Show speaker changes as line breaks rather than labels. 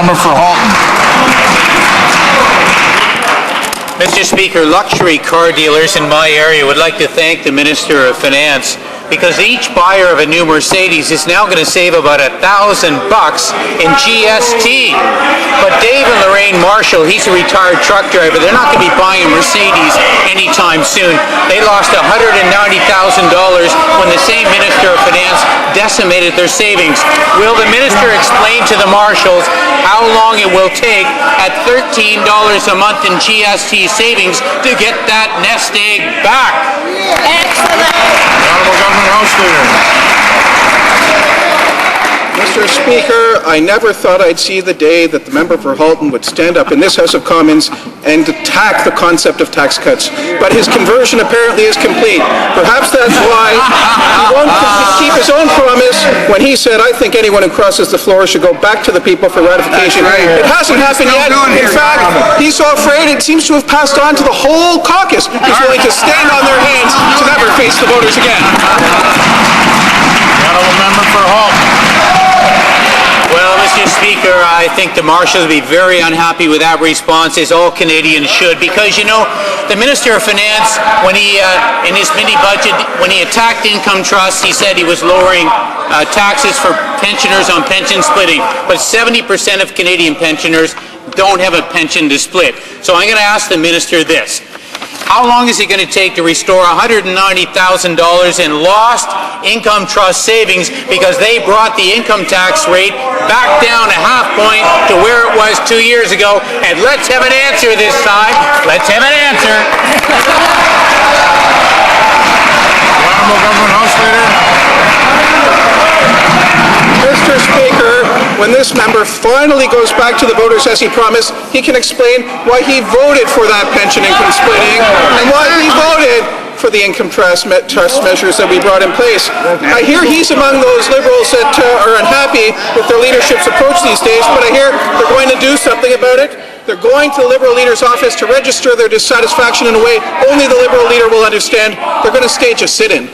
member for Halton.
Mr. Speaker, luxury car dealers in my area would like to thank the Minister of Finance because each buyer of a new Mercedes is now going to save about $1,000 in GST. But Dave and Lorraine Marshall, he's a retired truck driver. They're not going to be buying a Mercedes anytime soon. They lost $190,000 when the same Minister of Finance decimated their savings. Will the Minister explain to the Marshalls how long it will take at $13 a month in GST savings to get that nest egg back?
Excellent.
Honourable Government House Leader.
Mr. Speaker, I never thought I'd see the day that the member for Halton would stand up in this House of Commons and attack the concept of tax cuts. But his conversion apparently is complete. Perhaps that's why he won't keep his own promise when he said, I think anyone who crosses the floor should go back to the people for ratification. It hasn't happened yet. In fact, he's so afraid it seems to have passed on to the whole caucus. He's willing to stand on their hands to never face the voters again.
The honourable member for Halton.
Well, Mr. Speaker, I think the Marshals will be very unhappy with that response, as all Canadians should, because, you know, the Minister of Finance, when he, in his mini-budget, when he attacked income trusts, he said he was lowering taxes for pensioners on pension splitting, but 70% of Canadian pensioners don't have a pension to split. So I'm going to ask the Minister this. How long is it going to take to restore $190,000 in lost income trust savings because they brought the income tax rate back down ½ point to where it was 2 years ago? And let's have an answer this time. Let's have an answer.
The Honourable Government House Leader.
Mr. Speaker, when this member finally goes back to the voters as he promised, he can explain why he voted for that pension income splitting and why he voted for the income trust measures that we brought in place. I hear he's among those Liberals that are unhappy with their leadership's approach these days, but I hear they're going to do something about it. They're going to the Liberal leader's office to register their dissatisfaction in a way only the Liberal leader will understand. They're going to stage a sit-in.